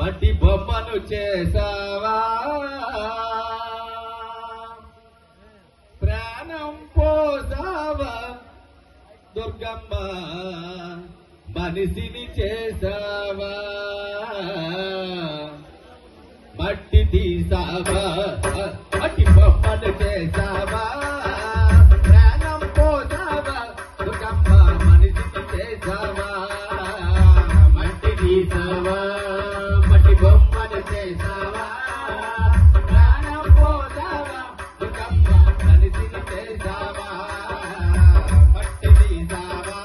మట్టి బొమ్మను చేసావా ప్రాణం పోసావా దుర్గమ్మ మనిషిని చేసావా మట్టి తీసావా మట్టి బొమ్మను చేసావా ప్రాణం పోసావా దుర్గమ్మ మనిషిని చేసావా మట్టి తీసావా మట్టి బొమ్మను చేసావా ప్రాణం పోసావా దుర్గమ్మ మనిషిని చేసావా మట్టి తీసావా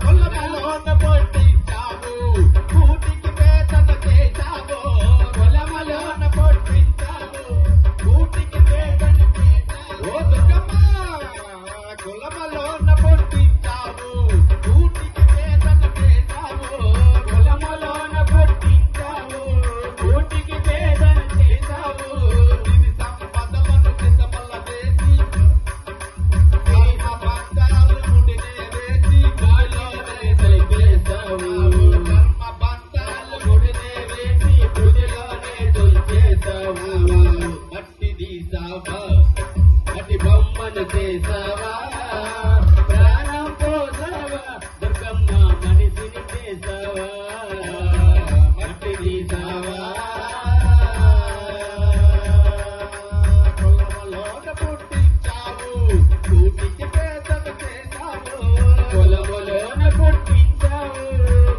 కొల్లమలోన పొట్టించావు కూటికి వేదన చేసావు కొల్లమలోన పొట్టించావు కూటికి వేదన చేసావు ఓ దుర్గమ్మ కొల్లమలోన పొట్టించావు కూటికి వేదన చేసావు కొల్లమలోన పొట్టించావు కూటికి వేదన చేసావు ఇది సంపదలను చిత్తమల్ల చేసి బంగారు ముడినే వేసి గాలిలోనే తొలిపేశావు కర్మ బంగారు ముడినే వేసి గుడిలోనే తొలిపేశావు మట్టి తీసావా మట్టి బొమ్మను చేసావా ప్రాణం పోసావా దుర్గమ్మ మనిషిని చేసావా మట్టి తీసావా పొలములోన పుట్టించావు కూటికి పేదన చేసావు పొలములోన పుట్టించావు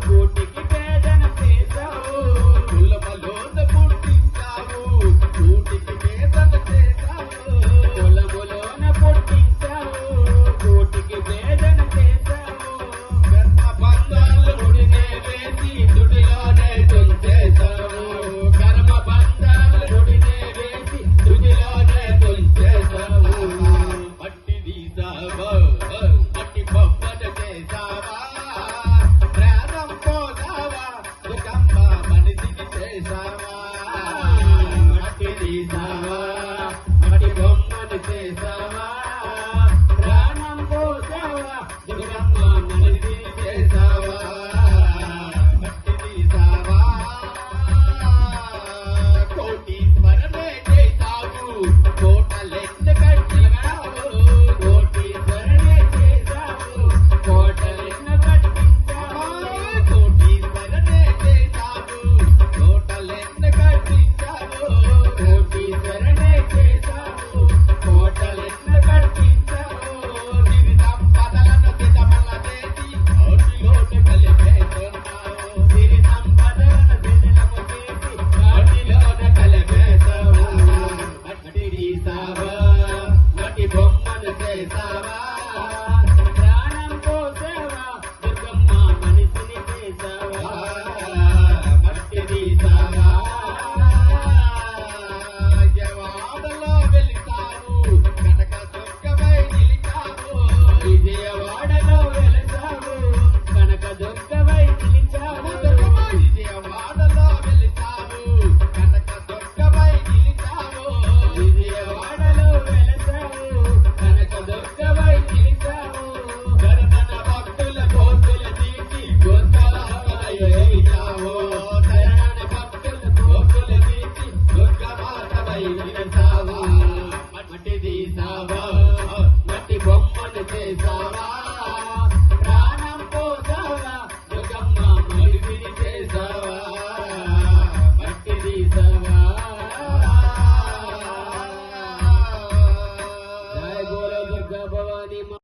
కూటికి పేదన చేసావు పొలములోన పుట్టించావు కూటికి పేదన చేసావు పొలములోన పుట్టించావు కూటికి పేదన చేసావు కర్మ బంధాలు ముడినే వేసి తుడిలోనే తొలిచేసావు కర్మ బంధాలు ముడినే వేసి తుడిలోనే తొలిచేసావు మట్టి తీసావా మట్టి బొమ్మను చేసావా ప్రాణం పోసావా దుర్గమ్మ మనిషిని చేసావా మట్టి తీసావా మట్టి బొమ్మను చేసావా ప్రాణం పోసావా దుర్గమ్మ మనిషిని చేసావా మట్టి తీసావా కోటీశ్వరనే చేసావు కోటలెన్ని కట్టించావు కోటీశ్వరనే చేసావు కోటలెన్ని కట్టించావు కోటీశ్వరనే చేసావు కోటలెన్ని కట్టించావు కోటీశ్వరనే చేసావు కోటలెన్ని కట్టించావు సిరి సంపదలను సిద్ధమల్ల చేసి నోటిలోని కలిపేస్తున్నావు సిరి సంపదలను సిద్ధము చేసి నోటిలోని కలిపేశావు మట్టి తీసావా మట్టి బొమ్మను చేసావా ప్రాణం పోసావా దుర్గమ్మ మనిషిని చేసావా మట్టి తీసావా విజయవాడలో వెలిసావు కనక దుర్గమై నిలిచావు విజయవాడలో వెలిసావు కనక దుర్గమై నిలిచావు విజయవాడలో వెలిసావు కనక దుర్గమై నిలిచావు విజయవాడలో వెలిసావు కనక దుర్గమై నిలిచావు శరణన భక్తుల కోతుల తీసి దుర్గమాతవై వెలిసావు శరణన భక్తుల కోతుల తీసి దుర్గమాతవై వెలిసావు మట్టి తీసావా మట్టి బొమ్మను చేసావా ప్రాణం పోసావా దుర్గమ్మ మనిషిని